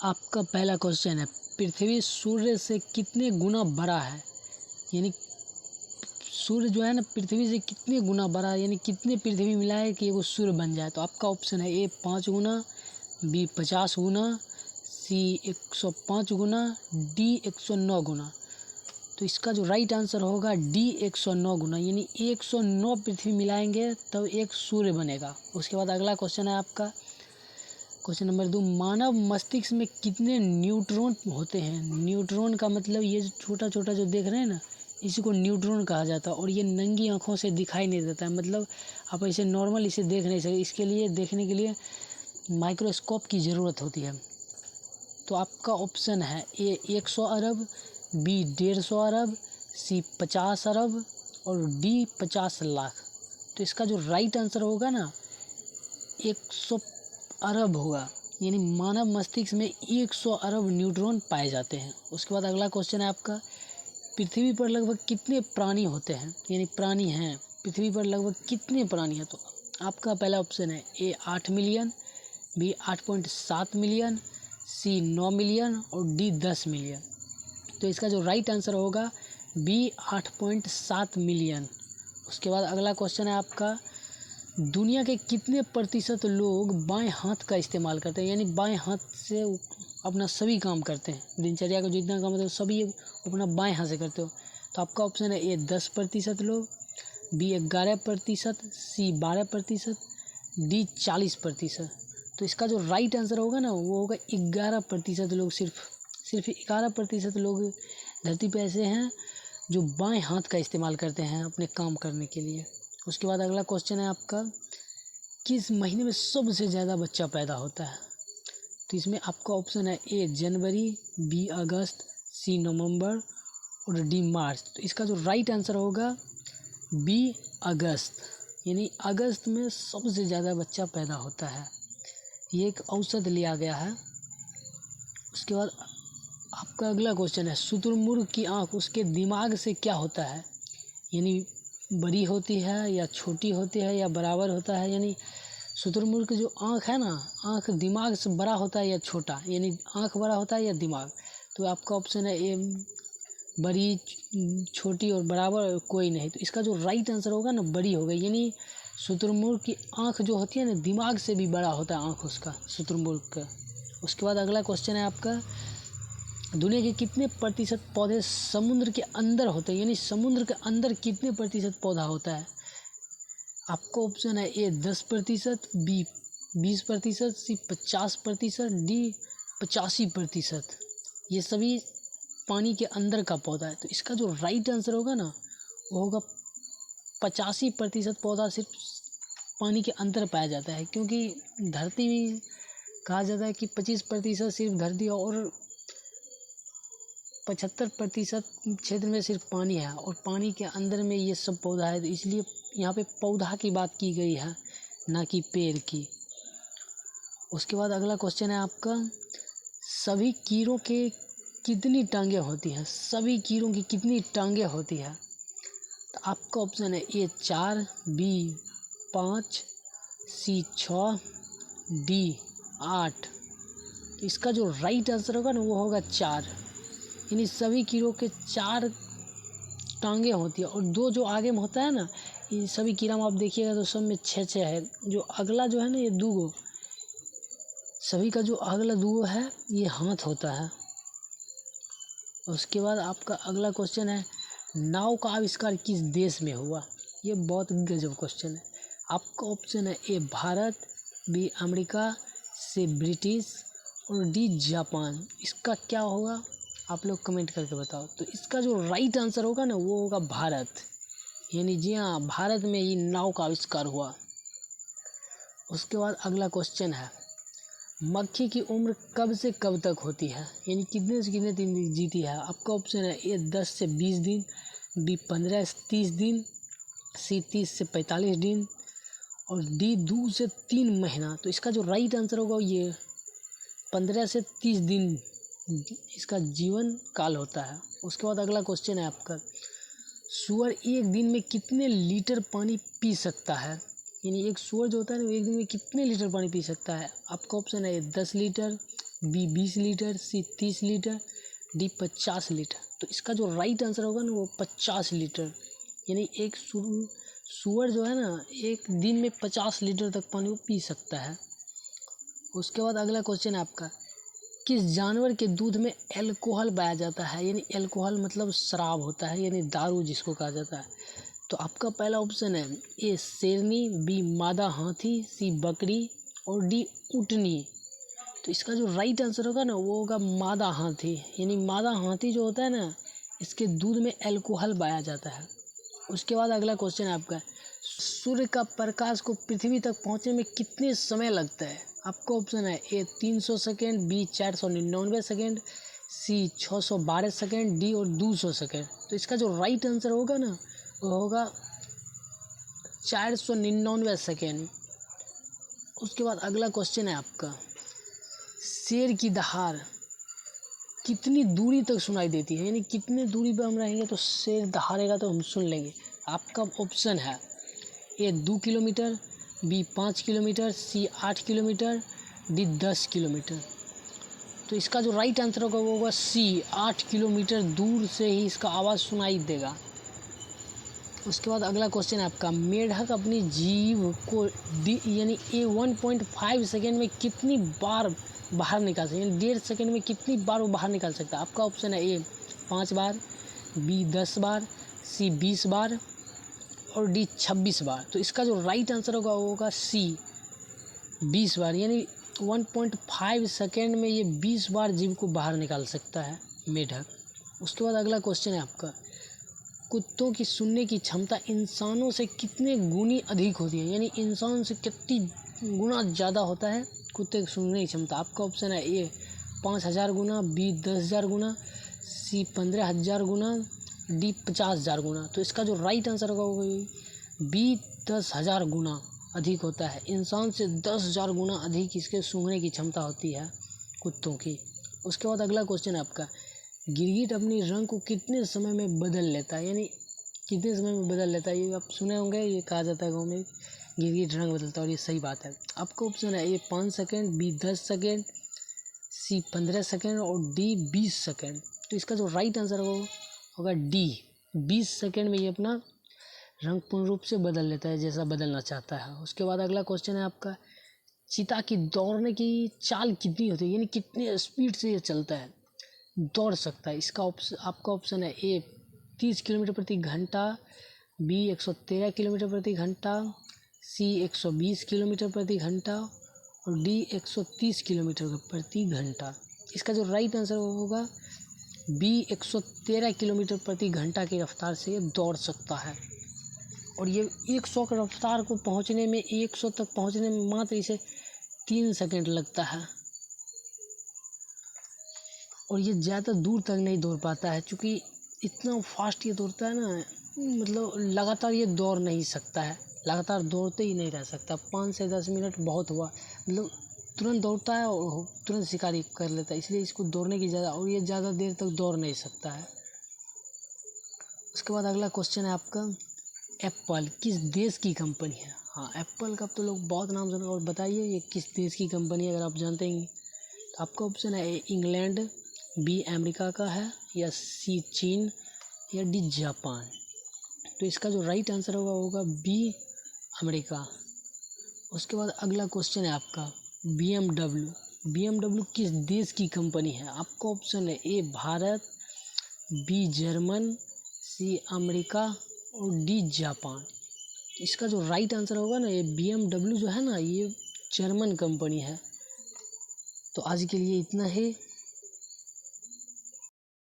आपका पहला क्वेश्चन है, पृथ्वी सूर्य से कितने गुना बड़ा है। यानी सूर्य जो है ना पृथ्वी से कितने गुना बड़ा है, यानी कितने पृथ्वी मिलाए कि वो सूर्य बन जाए। तो आपका ऑप्शन है ए 5 गुना, बी 50 गुना, सी 105 गुना, डी 109 गुना। तो इसका जो राइट आंसर होगा डी 109 गुना, यानी 109 पृथ्वी मिलाएंगे तब एक सूर्य बनेगा। उसके बाद अगला क्वेश्चन है आपका क्वेश्चन नंबर 2, मानव मस्तिष्क में कितने न्यूट्रॉन होते हैं। न्यूट्रॉन का मतलब ये छोटा छोटा जो देख रहे हैं ना, इसी को न्यूट्रॉन कहा जाता है और ये नंगी आंखों से दिखाई नहीं देता है। मतलब आप ऐसे नॉर्मल इसे देख नहीं सकते, इसके लिए देखने के लिए माइक्रोस्कोप की ज़रूरत होती है। तो आपका ऑप्शन है ए 100 अरब, बी 150 अरब, सी 50 अरब और डी 50 लाख। तो इसका जो राइट आंसर होगा ना 100 अरब होगा, यानी मानव मस्तिष्क में 100 अरब न्यूट्रॉन पाए जाते हैं। उसके बाद अगला क्वेश्चन है आपका, पृथ्वी पर लगभग कितने प्राणी होते हैं, यानी प्राणी हैं पृथ्वी पर लगभग कितने प्राणी हैं। तो आपका पहला ऑप्शन है ए 8 मिलियन, बी 8.7 मिलियन, सी 9 मिलियन और डी 10 मिलियन। तो इसका जो राइट आंसर होगा बी 8.7 मिलियन। उसके बाद अगला क्वेश्चन है आपका, दुनिया के कितने प्रतिशत लोग बाएं हाथ का इस्तेमाल करते हैं, यानी बाएं हाथ से अपना सभी काम करते हैं। दिनचर्या का जितना काम होता है सभी अपना बाएं हाथ से करते हो। तो आपका ऑप्शन है ए 10% लोग, बी 11%, सी 12%, डी 40%। तो इसका जो राइट आंसर होगा ना वो होगा 11% लोग। सिर्फ 11% लोग धरती पे ऐसे हैं जो बाएं हाथ का इस्तेमाल करते हैं अपने काम करने के लिए। उसके बाद अगला क्वेश्चन है आपका, किस महीने में सबसे ज़्यादा बच्चा पैदा होता है। तो इसमें आपका ऑप्शन है ए जनवरी, बी अगस्त, सी नवंबर और डी मार्च। तो इसका जो राइट आंसर होगा बी अगस्त, यानी अगस्त में सबसे ज़्यादा बच्चा पैदा होता है। ये एक औसत लिया गया है। उसके बाद आपका अगला क्वेश्चन है, शुतुरमुर्ग की आँख उसके दिमाग से क्या होता है, यानी बड़ी होती है या छोटी होती है या बराबर होता है। यानी शुतुरमुर्ग की जो आँख है ना, आँख दिमाग से बड़ा होता है या छोटा, यानी आँख बड़ा होता है या दिमाग। तो आपका ऑप्शन है ए बड़ी, छोटी और बराबर कोई नहीं। तो इसका जो राइट आंसर होगा ना बड़ी होगा, यानी शुतुरमुर्ग की आँख जो होती है ना दिमाग से भी बड़ा होता है आँख उसका, शुतुरमुर्ग का। उसके बाद अगला क्वेश्चन है आपका, दुनिया के कितने प्रतिशत पौधे समुद्र के अंदर होते हैं, यानी समुद्र के अंदर कितने प्रतिशत पौधा होता है। आपका ऑप्शन है ए 10%, बी 20%, सी 50%, डी 85%। ये सभी पानी के अंदर का पौधा है। तो इसका जो राइट आंसर होगा ना वो होगा 85% पौधा सिर्फ पानी के अंदर पाया जाता है, क्योंकि धरती में कहा जाता है कि 25% सिर्फ धरती और 75% क्षेत्र में सिर्फ पानी है और पानी के अंदर में ये सब पौधा है। तो इसलिए यहाँ पे पौधा की बात की गई है, ना कि पेड़ की। उसके बाद अगला क्वेश्चन है आपका, सभी कीड़ों के कितनी टांगें होती हैं, सभी कीड़ों की कितनी टांगें होती है। तो आपका ऑप्शन है ए 4, बी 5, सी 6, डी 8। तो इसका जो राइट आंसर होगा ना वो होगा 4, यानी सभी कीड़ों के 4 टांगें होती है और 2 जो आगे में होता है ना, ये सभी कीड़ा में आप देखिएगा तो सब में 6 है। जो अगला जो है ना ये 2 सभी का जो अगला 2 है ये हाथ होता है। उसके बाद आपका अगला क्वेश्चन है, नाव का आविष्कार किस देश में हुआ। ये बहुत गजब क्वेश्चन है। आपका ऑप्शन है A Bharat, B America, C British और डी जापान। इसका क्या होगा आप लोग कमेंट करके बताओ। तो इसका जो राइट आंसर होगा ना वो होगा भारत, यानी जी हाँ भारत में ये नाव का आविष्कार हुआ। उसके बाद अगला क्वेश्चन है, मक्खी की उम्र कब से कब तक होती है, यानी कितने से कितने दिन जीती है। आपका ऑप्शन है ए 10 से 20 दिन, बी 15 से 30 दिन, सी 30 से 45 दिन और डी 2 से 3 महीना। तो इसका जो राइट आंसर होगा ये 15 से 30 दिन इसका जीवन काल होता है। उसके बाद अगला क्वेश्चन है आपका, सूअर एक दिन में कितने लीटर पानी पी सकता है, यानी एक सूअर जो होता है ना वो एक दिन में कितने लीटर पानी पी सकता है। आपका ऑप्शन है 10 लीटर, बी 20 लीटर, सी 30 लीटर, डी 50 लीटर। तो इसका जो राइट आंसर होगा ना वो 50 लीटर, यानी एक सूअर जो है ना एक दिन में 50 लीटर तक पानी वो पी सकता है। उसके बाद अगला क्वेश्चन है आपका, किस जानवर के दूध में अल्कोहल पाया जाता है, यानी अल्कोहल मतलब शराब होता है, यानी दारू जिसको कहा जाता है। तो आपका पहला ऑप्शन है ए शेरनी, बी मादा हाथी, सी बकरी और डी ऊँटनी। तो इसका जो राइट आंसर होगा ना वो होगा मादा हाथी, यानी मादा हाथी जो होता है ना इसके दूध में अल्कोहल पाया जाता है। उसके बाद अगला क्वेश्चन है आपका, सूर्य का प्रकाश को पृथ्वी तक पहुंचने में कितने समय लगता है। आपका ऑप्शन है ए 300 सेकेंड, बी 499 सेकेंड, सी 612 सेकेंड, डी और 200 सेकेंड। तो इसका जो राइट आंसर होगा ना वो होगा 499 सेकेंड। उसके बाद अगला क्वेश्चन है आपका, शेर की दहाड़ कितनी दूरी तक सुनाई देती है, यानी कितनी दूरी पर हम रहेंगे तो शेर दहाड़ेगा तो हम सुन लेंगे। आपका ऑप्शन है ए 2 किलोमीटर, बी 5 किलोमीटर, सी 8 किलोमीटर, डी 10 किलोमीटर। तो इसका जो राइट आंसर होगा वो होगा सी 8 किलोमीटर दूर से ही इसका आवाज़ सुनाई देगा। उसके बाद अगला क्वेश्चन है आपका, मेढक अपनी जीभ को यानी ए 1.5 सेकेंड में कितनी बार बाहर निकाल सकते हैं, 1.5 सेकेंड में कितनी बार वो बाहर निकाल सकता है। आपका ऑप्शन है ए 5 बार, बी 10 बार, सी 20 बार और डी 26 बार। तो इसका जो राइट आंसर होगा वो होगा सी 20 बार, यानी 1.5 सेकेंड में ये 20 बार जीभ को बाहर निकाल सकता है मेढक। उसके बाद अगला क्वेश्चन है आपका, कुत्तों की सुनने की क्षमता इंसानों से कितने गुनी अधिक होती है, यानी इंसान से कितनी गुना ज़्यादा होता है कुत्ते की सुनने की क्षमता। आपका ऑप्शन है ए 5000 गुना, बी 10,000 गुना, सी 15,000 गुना, डी 50,000 गुना। तो इसका जो राइट आंसर होगा वो बी 10,000 गुना अधिक होता है, इंसान से 10,000 गुना अधिक इसके सूंघने की क्षमता होती है कुत्तों की। उसके बाद अगला क्वेश्चन है आपका, गिरगिट अपनी रंग को कितने समय में बदल लेता है, यानी कितने समय में बदल लेता है। ये आप सुने होंगे, ये कहा जाता है गाँव में गिरगिट रंग बदलता है और ये सही बात है। आपका ऑप्शन है ए 5 सेकेंड, बी 10 सेकेंड, सी 15 सेकेंड और डी 20 सेकेंड। तो इसका जो राइट आंसर होगा डी 20 सेकेंड में ये अपना रंग पूर्ण रूप से बदल लेता है जैसा बदलना चाहता है। उसके बाद अगला क्वेश्चन है आपका, चीता की दौड़ने की चाल कितनी होती है, यानी कितने स्पीड से ये चलता है दौड़ सकता है। इसका आपका ऑप्शन है ए 30 किलोमीटर प्रति घंटा, बी 113 किलोमीटर प्रति घंटा, सी 120 किलोमीटर प्रति घंटा और डी 130 किलोमीटर प्रति घंटा। इसका जो राइट आंसर होगा बी 113 किलोमीटर प्रति घंटा की रफ्तार से ये दौड़ सकता है। और ये 100 की रफ्तार को पहुंचने में 100 तक पहुंचने में मात्र इसे 3 सेकंड लगता है। और ये ज़्यादा दूर तक नहीं दौड़ पाता है, क्योंकि इतना फास्ट ये दौड़ता है ना, मतलब लगातार ये दौड़ नहीं सकता है, लगातार दौड़ते ही नहीं रह सकता। 5 से 10 मिनट बहुत हुआ, मतलब तुरंत दौड़ता है और तुरंत शिकारी कर लेता है, इसलिए इसको दौड़ने की ज़्यादा, और ये ज़्यादा देर तक दौड़ नहीं सकता है। उसके बाद अगला क्वेश्चन है आपका, एप्पल किस देश की कंपनी है। हाँ, एप्पल का तो लोग बहुत नाम सुने, और बताइए ये किस देश की कंपनी है अगर आप जानते हैं। तो आपका ऑप्शन है ए इंग्लैंड, बी अमेरिका का है, या सी चीन, या डी जापान। तो इसका जो राइट आंसर होगा बी अमेरिका। उसके बाद अगला क्वेश्चन है आपका, BMW किस देश की कंपनी है। आपका ऑप्शन है A Bharat, B German, C America और डी जापान। इसका जो राइट आंसर होगा ना, ये BMW जो है ना ये जर्मन कंपनी है। तो आज के लिए इतना ही।